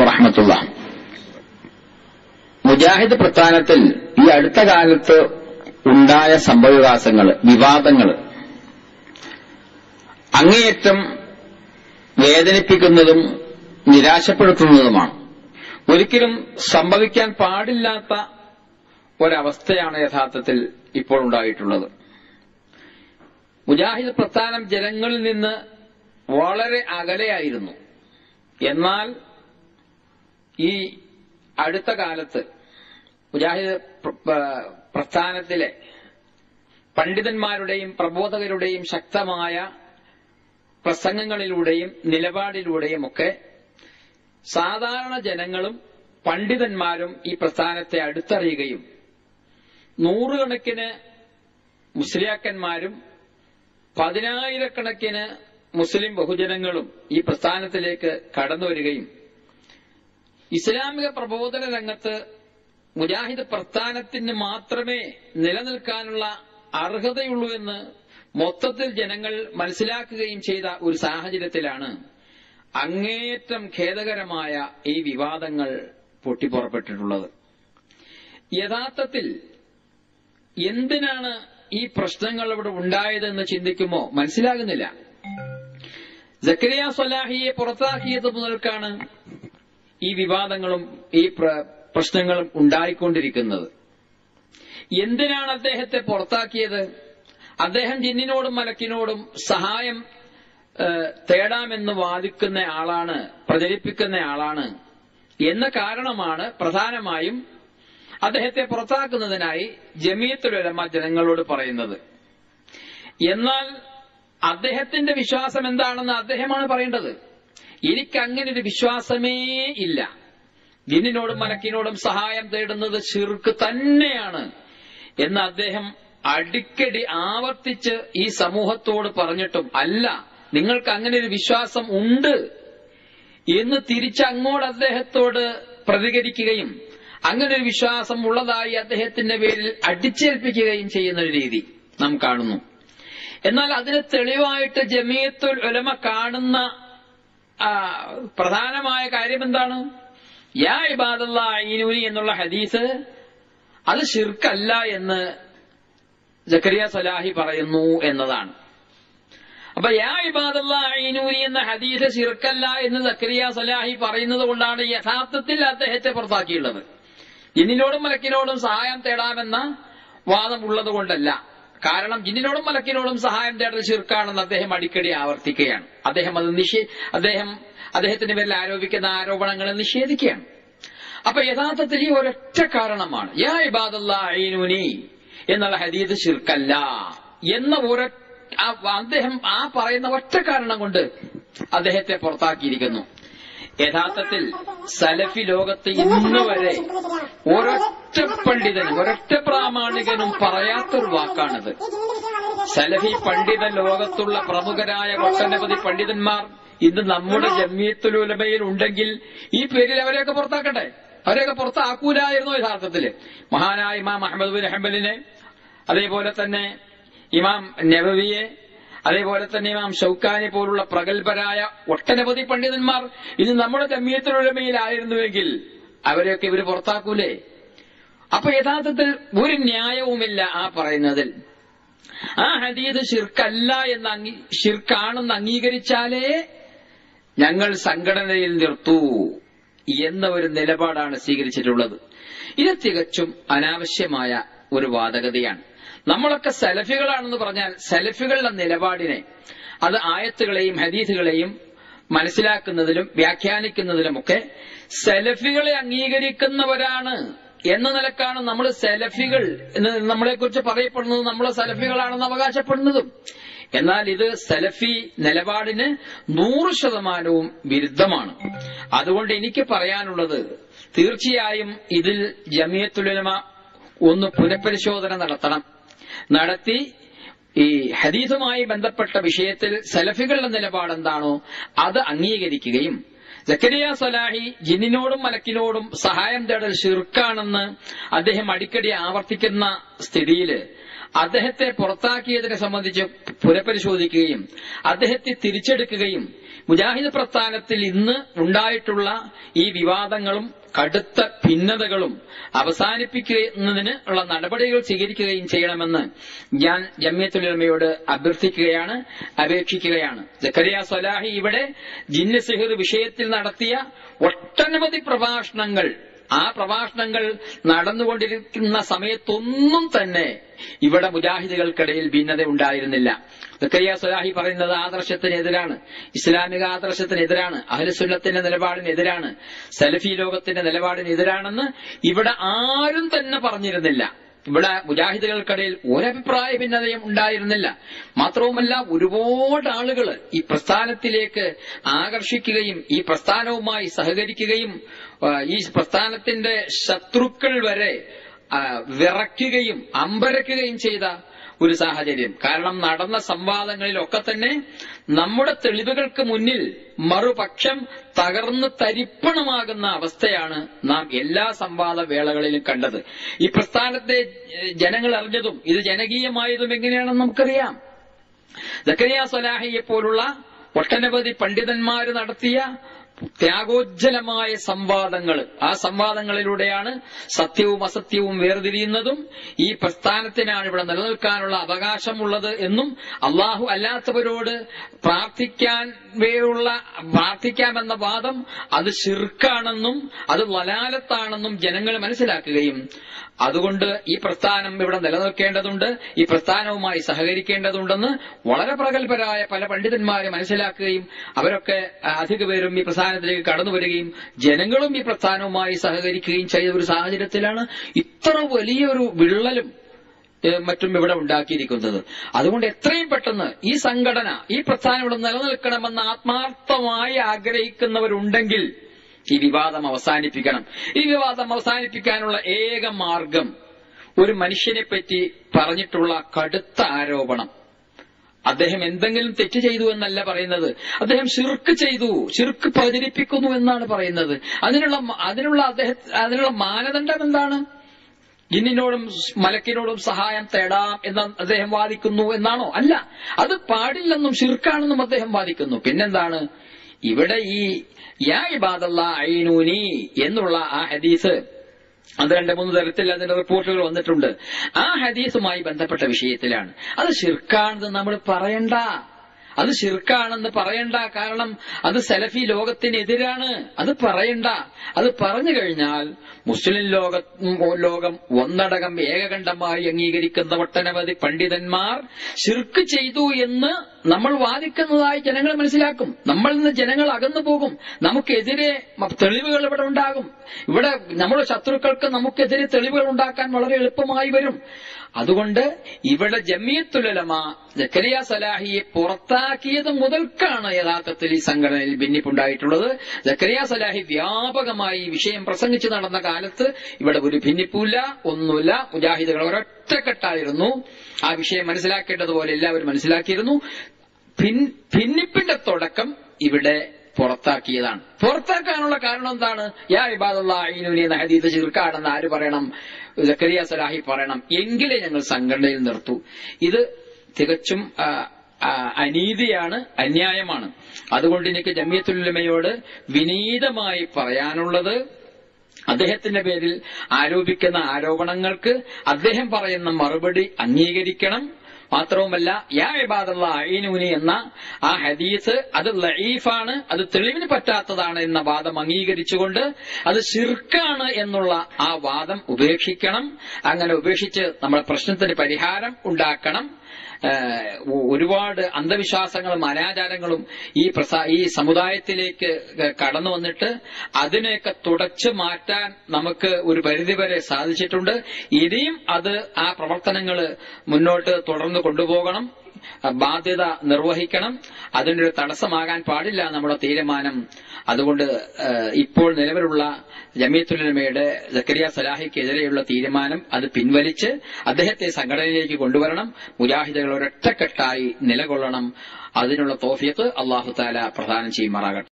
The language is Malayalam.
വറഹ്മത്തുള്ളാഹി. മുജാഹിദ് പ്രസ്ഥാനത്തിൽ ഈ അടുത്ത കാലത്ത് ഉണ്ടായ സംഭവവികാസങ്ങൾ, വിവാദങ്ങൾ അങ്ങേയറ്റം വേദനിപ്പിക്കുന്നതും നിരാശപ്പെടുത്തുന്നതുമാണ്. ഒരിക്കലും സംഭവിക്കാൻ പാടില്ലാത്ത ഒരവസ്ഥയാണ് യഥാർത്ഥത്തിൽ ഇപ്പോൾ ഉണ്ടായിട്ടുള്ളത്. മുജാഹിദ് പ്രസ്ഥാനം ജനങ്ങളിൽ നിന്ന് വളരെ അകലെയായിരുന്നു. എന്നാൽ ഈ അടുത്ത കാലത്ത് മുജാഹിദ് പ്രസ്ഥാനത്തിലെ പണ്ഡിതന്മാരുടെയും പ്രബോധകരുടെയും ശക്തമായ പ്രസംഗങ്ങളിലൂടെയും നിലപാടിലൂടെയും ഒക്കെ സാധാരണ ജനങ്ങളും പണ്ഡിതന്മാരും ഈ പ്രസ്ഥാനത്തെ അടുത്തറിയുകയും നൂറുകണക്കിന് മുസ്ലിയാക്കന്മാരും പതിനായിരക്കണക്കിന് മുസ്ലിം ബഹുജനങ്ങളും ഈ പ്രസ്ഥാനത്തിലേക്ക് കടന്നുവരികയും ഇസ്ലാമിക പ്രബോധന രംഗത്ത് മുജാഹിദ് പ്രസ്ഥാനത്തിന് മാത്രമേ നിലനിൽക്കാനുള്ള അർഹതയുള്ളൂ എന്ന് മൊത്തത്തിൽ ജനങ്ങൾ മനസ്സിലാക്കുകയും ചെയ്ത ഒരു സാഹചര്യത്തിലാണ് അങ്ങേയറ്റം ഖേദകരമായ ഈ വിവാദങ്ങൾ പൊട്ടിപ്പുറപ്പെട്ടിട്ടുള്ളത്. യഥാർത്ഥത്തിൽ എന്തിനാണ് ഈ പ്രശ്നങ്ങൾ ഇവിടെ ഉണ്ടായതെന്ന് ചിന്തിക്കുമോ മനസ്സിലാകുന്നില്ല. സക്കരിയ സ്വലാഹിയെ പുറത്താക്കിയത് മുതൽക്കാണ് ഈ വിവാദങ്ങളും ഈ പ്രശ്നങ്ങളും ഉണ്ടായിക്കൊണ്ടിരിക്കുന്നത്. എന്തിനാണ് അദ്ദേഹത്തെ പുറത്താക്കിയത്? അദ്ദേഹം ജിന്നിനോടും മലക്കിനോടും സഹായം തേടാമെന്ന് വാദിക്കുന്ന ആളാണ്, പ്രചരിപ്പിക്കുന്ന ആളാണ് എന്ന കാരണമാണ് പ്രധാനമായും അദ്ദേഹത്തെ പുറത്താക്കുന്നതിനായി ജമിയത്തുൽ ഉലമ ജനങ്ങളോട് പറയുന്നത്. എന്നാൽ അദ്ദേഹത്തിന്റെ വിശ്വാസം എന്താണെന്ന് അദ്ദേഹമാണ് പറയേണ്ടത്. എനിക്കങ്ങനെ ഒരു വിശ്വാസമേ ഇല്ല. ജിന്നിനോടും മലക്കിനോടും സഹായം തേടുന്നത് ശിർക്ക് തന്നെയാണ് എന്ന് അദ്ദേഹം അടിക്കടി ആവർത്തിച്ച് ഈ സമൂഹത്തോട് പറഞ്ഞിട്ടും അല്ല, നിങ്ങൾക്ക് അങ്ങനെ ഒരു വിശ്വാസം ഉണ്ട് എന്ന് തിരിച്ചങ്ങോട്ട് അദ്ദേഹത്തോട് പ്രതികരിക്കുകയും അങ്ങനെ ഒരു വിശ്വാസം ഉള്ളതായി അദ്ദേഹത്തിന്റെ പേരിൽ അടിച്ചേൽപ്പിക്കുകയും ചെയ്യുന്ന ഒരു രീതി നാം കാണുന്നു. എന്നാൽ അതിന് തെളിവായിട്ട് ജമിയത്തുൽ ഉലമ കാണുന്ന പ്രധാനമായ കാര്യം എന്താണ്? യാ ഇബാദല്ലാഹ് ഈനൂനി എന്നുള്ള ഹദീസ് അത് ശിർക്കല്ല എന്ന് സക്കരിയ സ്വലാഹി പറയുന്നു എന്നതാണ്. അപ്പൊ യാ ഇബാദല്ലാഹ് ഈനൂനി എന്ന ഹദീസ് ശിർക്കല്ല എന്ന് സക്കരിയ സ്വലാഹി പറയുന്നത് കൊണ്ടാണ് യഥാർത്ഥത്തിൽ അദ്ദേഹത്തെ പുറത്താക്കിയുള്ളത്. ജിന്നിനോടും മലക്കിനോടും സഹായം തേടാമെന്ന വാദം ഉള്ളത് കൊണ്ടല്ല. കാരണം ജിന്നിനോടും മലക്കിനോടും സഹായം തേടൽ ശിർക്കാണെന്ന് അദ്ദേഹം അടിക്കടി ആവർത്തിക്കുകയാണ്. അദ്ദേഹത്തിന്റെ പേരിൽ ആരോപിക്കുന്ന ആരോപണങ്ങളെ നിഷേധിക്കുകയാണ്. അപ്പൊ യഥാർത്ഥത്തിൽ ഈ ഒരൊറ്റ കാരണമാണ് യാ ഇബാദല്ലാഹ് ഈനൂനി എന്നുള്ള ഹദീസ് ശിർക്കല്ല എന്ന അദ്ദേഹം ആ പറയുന്ന ഒറ്റ കാരണം കൊണ്ട് അദ്ദേഹത്തെ പുറത്താക്കിയിരിക്കുന്നു. യഥാർത്ഥത്തിൽ സലഫി ലോകത്ത് ഇന്ന് വരെ ഒരൊറ്റ പണ്ഡിതനും ഒരൊറ്റ പ്രാമാണികനും പറയാത്തൊരു വാക്കാണിത്. സലഫി പണ്ഡിത ലോകത്തുള്ള പ്രമുഖരായ ഒട്ടനവധി പണ്ഡിതന്മാർ ഇന്ന് നമ്മുടെ ജമിയത്തുൽ ഉലമയിൽ ഉണ്ടെങ്കിൽ ഈ പേരിൽ അവരെയൊക്കെ പുറത്താക്കട്ടെ. അവരെയൊക്കെ പുറത്താക്കൂലായിരുന്നു യഥാർത്ഥത്തില്. മഹാനായ ഇമാം അഹ്മദ് ബിൻ ഹംബലിനെ, അതേപോലെ തന്നെ ഇമാം നവവിയെ, അതേപോലെ തന്നെ ഇമാം ഷൗക്കാനി പോലുള്ള പ്രഗത്ഭരായ ഒട്ടനവധി പണ്ഡിതന്മാർ ഇന്ന് നമ്മുടെ ജമിയത്തുൽ ഉലമയിലായിരുന്നുവെങ്കിൽ അവരെയൊക്കെ ഇവര് പുറത്താക്കൂലേ? അപ്പൊ യഥാർത്ഥത്തിൽ ഒരു ന്യായവുമില്ല ആ പറയുന്നതിൽ. ആ ഹദീസ് ശിർക്കല്ല എന്ന് ശിർക്കാണെന്ന് അംഗീകരിച്ചാലേ ഞങ്ങൾ സംഘടനയിൽ നിർത്തൂ എന്ന ഒരു നിലപാടാണ് സ്വീകരിച്ചിട്ടുള്ളത്. ഇത് തികച്ചും അനാവശ്യമായ ഒരു വാദഗതിയാണ്. നമ്മളൊക്കെ സലഫികളാണെന്ന് പറഞ്ഞാൽ സലഫികളുടെ നിലപാടിനെ, അത് ആയത്തുകളെയും ഹദീസുകളെയും മനസ്സിലാക്കുന്നതിലും വ്യാഖ്യാനിക്കുന്നതിലുമൊക്കെ സലഫികളെ അംഗീകരിക്കുന്നവരാണ് എന്ന നിലക്കാണ് നമ്മൾ സലഫികൾ എന്ന് നമ്മളെക്കുറിച്ച് പറയപ്പെടുന്നത്, നമ്മളെ സലഫികളാണെന്ന് അവകാശപ്പെടുന്നതും. എന്നാൽ ഇത് സലഫി നിലപാടിന് 100% വിരുദ്ധമാണ്. അതുകൊണ്ട് എനിക്ക് പറയാനുള്ളത്, തീർച്ചയായും ഇതിൽ ജമിയത്തുൽ ഉലമ ഒന്ന് പുനഃപരിശോധന നടത്തി ഈ ഹദീസുമായി ബന്ധപ്പെട്ട വിഷയത്തിൽ സലഫികളുടെ നിലപാടെന്താണോ അത് അംഗീകരിക്കുകയും സക്കരിയ സ്വലാഹി ജിന്നിനോടും മലക്കിനോടും സഹായം തേടൽ ശിർക്കാണെന്ന് അദ്ദേഹം അടിക്കടി ആവർത്തിക്കുന്ന സ്ഥിതിയിൽ അദ്ദേഹത്തെ പുറത്താക്കിയതിനെ സംബന്ധിച്ച് പുനഃപരിശോധിക്കുകയും അദ്ദേഹത്തെ തിരിച്ചെടുക്കുകയും മുജാഹിദ് പ്രസ്ഥാനത്തിൽ ഇന്ന് ഉണ്ടായിട്ടുള്ള ഈ വിവാദങ്ങളും കടുത്ത ഭിന്നതകളും അവസാനിപ്പിക്കുന്നതിന് ഉള്ള നടപടികൾ സ്വീകരിക്കുകയും ചെയ്യണമെന്ന് ഞാൻ ജമിയത്തുൽ ഉലമയോട് അഭ്യർത്ഥിക്കുകയാണ്, അപേക്ഷിക്കുകയാണ്. സക്കരിയ സ്വലാഹി ഇവിടെ ജിന്ന് സിഹർ വിഷയത്തിൽ നടത്തിയ ഒട്ടനവധി പ്രഭാഷണങ്ങൾ, ആ പ്രഭാഷണങ്ങൾ നടന്നുകൊണ്ടിരിക്കുന്ന സമയത്തൊന്നും തന്നെ ഇവിടെ മുജാഹിദുകൾക്കിടയിൽ ഭിന്നത ഉണ്ടായിരുന്നില്ല. സക്കരിയ സ്വലാഹി പറയുന്നത് ആദർശത്തിനെതിരാണ്, ഇസ്ലാമിക ആദർശത്തിനെതിരാണ്, അഹ്ലുസുന്നത്തിന്റെ നിലപാടിനെതിരാണ്, സലഫി ലോകത്തിന്റെ നിലപാടിനെതിരാണെന്ന് ഇവിടെ ആരും തന്നെ പറഞ്ഞിരുന്നില്ല. ഇവിടെ മുജാഹിദുകൾക്കിടയിൽ ഒരഭിപ്രായ ഭിന്നതയും ഉണ്ടായിരുന്നില്ല. മാത്രവുമല്ല, ഒരുപാട് ആളുകൾ ഈ പ്രസ്ഥാനത്തിലേക്ക് ആകർഷിക്കുകയും ഈ പ്രസ്ഥാനവുമായി സഹകരിക്കുകയും ഈ പ്രസ്ഥാനത്തിന്റെ ശത്രുക്കൾ വരെ വിറയ്ക്കുകയും അമ്പരക്കുകയും ചെയ്ത ഒരു സാഹചര്യം. കാരണം നടന്ന സംവാദങ്ങളിലൊക്കെ തന്നെ നമ്മുടെ തെളിവുകൾക്ക് മുന്നിൽ മറുപക്ഷം തകർന്ന് തരിപ്പണമാകുന്ന അവസ്ഥയാണ് നാം എല്ലാ സംവാദ വേളകളിലും കണ്ടത്. ഈ പ്രസ്ഥാനത്തെ ജനങ്ങൾ അറിഞ്ഞതും ഇത് ജനകീയമായതും എങ്ങനെയാണെന്ന് നമുക്കറിയാം. സക്കരിയ സ്വലാഹിയെ പോലുള്ള ഒട്ടനവധി പണ്ഡിതന്മാർ നടത്തിയ ത്യാഗോജ്ജലമായ സംവാദങ്ങൾ, ആ സംവാദങ്ങളിലൂടെയാണ് സത്യവും അസത്യവും വേർതിരിയുന്നതും ഈ പ്രസ്ഥാനത്തിനാണ് ഇവിടെ നിലനിൽക്കാനുള്ള അവകാശമുള്ളത് എന്നും അള്ളാഹു അല്ലാത്തവരോട് പ്രാർത്ഥിക്കാമെന്ന വാദം അത് ശിർക്കാണെന്നും അത് വലാലത്താണെന്നും ജനങ്ങൾ മനസ്സിലാക്കുകയും അതുകൊണ്ട് ഈ പ്രസ്ഥാനം ഇവിടെ നിലനിൽക്കേണ്ടതുണ്ട്, ഈ പ്രസ്ഥാനവുമായി സഹകരിക്കേണ്ടതുണ്ടെന്ന് വളരെ പ്രഗത്ഭരായ പല പണ്ഡിതന്മാരെ മനസ്സിലാക്കുകയും അവരൊക്കെ അധിക പേരും ഈ പ്രസ്ഥാനത്തിലേക്ക് കടന്നു വരികയും ജനങ്ങളും ഈ പ്രസ്ഥാനവുമായി സഹകരിക്കുകയും ചെയ്ത ഒരു സാഹചര്യത്തിലാണ് ഇത്ര വലിയൊരു വിള്ളലും മറ്റും ഇവിടെ ഉണ്ടാക്കിയിരിക്കുന്നത്. അതുകൊണ്ട് എത്രയും പെട്ടെന്ന് ഈ സംഘടന, ഈ പ്രസ്ഥാനം ഇവിടെ നിലനിൽക്കണമെന്ന് ആത്മാർത്ഥമായി ആഗ്രഹിക്കുന്നവരുണ്ടെങ്കിൽ ഈ വിവാദം അവസാനിപ്പിക്കണം. ഈ വിവാദം അവസാനിപ്പിക്കാനുള്ള ഏക മാർഗം ഒരു മനുഷ്യനെ പറ്റി പറഞ്ഞിട്ടുള്ള കടുത്ത ആരോപണം, അദ്ദേഹം എന്തെങ്കിലും തെറ്റ് ചെയ്തു എന്നല്ല പറയുന്നത്, അദ്ദേഹം ശിർക്ക് ചെയ്തു, ശിർക്ക് പ്രചരിപ്പിക്കുന്നു എന്നാണ് പറയുന്നത്. അതിനുള്ള മാനദണ്ഡം എന്താണ്? ജിന്നിനോടും മലക്കിനോടും സഹായം തേടാം എന്ന് അദ്ദേഹം വാദിക്കുന്നു എന്നാണോ? അല്ല, അത് പാടില്ലെന്നും ശിർക്കാണെന്നും അദ്ദേഹം വാദിക്കുന്നു. പിന്നെന്താണ് ഇവിടെ ഈ യാ ഇബാദല്ലാഹ് അഈനൂനി എന്നുള്ള ആ ഹദീസ്, അത് 2-3 തരത്തിൽ അതിന്റെ റിപ്പോർട്ടുകൾ വന്നിട്ടുണ്ട്. ആ ഹദീസുമായി ബന്ധപ്പെട്ട വിഷയത്തിലാണ്. അത് ശിർക്കാണെന്ന് നമ്മൾ പറയണ്ട, അത് ശിർക്കാണെന്ന് പറയണ്ട. കാരണം അത് സലഫി ലോകത്തിനെതിരാണ്. അത് പറയണ്ട. അത് പറഞ്ഞു കഴിഞ്ഞാൽ മുസ്ലിം ലോകം ഒന്നടങ്കം ഏകകണ്ഠമായി അംഗീകരിക്കുന്ന ഒട്ടനവധി പണ്ഡിതന്മാർ ശിർക്ക് ചെയ്തു എന്ന് നമ്മൾ വാദിക്കുന്നതായി ജനങ്ങൾ മനസ്സിലാക്കും. നമ്മളിൽ നിന്ന് ജനങ്ങൾ അകന്നു പോകും. നമുക്കെതിരെ തെളിവുകൾ ഇവിടെ ഉണ്ടാകും. ഇവിടെ നമ്മുടെ ശത്രുക്കൾക്ക് നമുക്കെതിരെ തെളിവുകൾ ഉണ്ടാക്കാൻ വളരെ എളുപ്പമായി വരും. അതുകൊണ്ട് ഇവിടെ ജമിയത്തുൽ ഉലമ സക്കരിയ സ്വലാഹിയെ പുറത്താക്കിയത് മുതൽക്കാണ് യഥാർത്ഥത്തിൽ ഈ സംഘടനയിൽ ഭിന്നിപ്പുണ്ടായിട്ടുള്ളത്. സക്കരിയ സ്വലാഹി വ്യാപകമായി ഈ വിഷയം പ്രസംഗിച്ചു നടന്ന കാലത്ത് ഇവിടെ ഒരു ഭിന്നിപ്പില്ല, ഒന്നുമില്ല. മുജാഹിദുകൾ ഒരൊറ്റക്കെട്ടായിരുന്നു. ആ വിഷയം മനസ്സിലാക്കേണ്ടതുപോലെ എല്ലാവരും മനസ്സിലാക്കിയിരുന്നു. ഭിന്നിപ്പിന്റെ തുടക്കം ഇവിടെ പുറത്താക്കിയതാണ്. പുറത്താക്കാനുള്ള കാരണം എന്താണ്? യാ ഇബാദല്ലാഹ് അഈനൂനി എന്ന ഹദീസ് ശിർക്കാണെന്ന് ആര് പറയണം? സക്കരിയ സ്വലാഹി പറയണം. എങ്കിലേ ഞങ്ങൾ സംഘടനയിൽ നിർത്തൂ. ഇത് തികച്ചും അനീതിയാണ്, അന്യായമാണ്. അതുകൊണ്ട് എനിക്ക് ജമിയത്തുൽ ഉലമയോട് വിനീതമായി പറയാനുള്ളത്, അദ്ദേഹത്തിന്റെ പേരിൽ ആരോപിക്കുന്ന ആരോപണങ്ങൾക്ക് അദ്ദേഹം പറയുന്ന മറുപടി അംഗീകരിക്കണം. മാത്രവുമല്ല, യാ ഇബാദല്ലാഹ് അഈനൂനി എന്ന ആ ഹദീസ് അത് ലഈഫാണ്, അത് തെളിവിന് പറ്റാത്തതാണ് എന്ന വാദം അംഗീകരിച്ചുകൊണ്ട് അത് ശിർക്കാണ് എന്നുള്ള ആ വാദം ഉപേക്ഷിക്കണം. അങ്ങനെ ഉപേക്ഷിച്ച് നമ്മുടെ പ്രശ്നത്തിന് പരിഹാരം ഉണ്ടാക്കണം. ഒരുപാട് അന്ധവിശ്വാസങ്ങളും അനാചാരങ്ങളും ഈ സമുദായത്തിലേക്ക് കടന്നു വന്നിട്ട് അതിനെയൊക്കെ തുടച്ചു മാറ്റാൻ നമുക്ക് ഒരു പരിധിവരെ സാധിച്ചിട്ടുണ്ട്. ഇനിയും ആ പ്രവർത്തനങ്ങൾ മുന്നോട്ട് തുടർന്ന് കൊണ്ടുപോകണം, ബാധ്യത നിർവഹിക്കണം. അതിനൊരു തടസ്സമാകാൻ പാടില്ല നമ്മുടെ തീരുമാനം. അതുകൊണ്ട് ഇപ്പോൾ നിലവിലുള്ള ജമിയത്തുൽ ഉലമയുടെ സക്കരിയ സ്വലാഹിക്കെതിരെയുള്ള തീരുമാനം അത് പിൻവലിച്ച് അദ്ദേഹത്തെ സംഘടനയിലേക്ക് കൊണ്ടുവരണം. മുജാഹിദുകൾ ഒരൊറ്റക്കെട്ടായി നിലകൊള്ളണം. അതിനുള്ള തൗഫീഖ് അല്ലാഹു തആല പ്രദാനം ചെയ്യുമാറാകട്ടെ.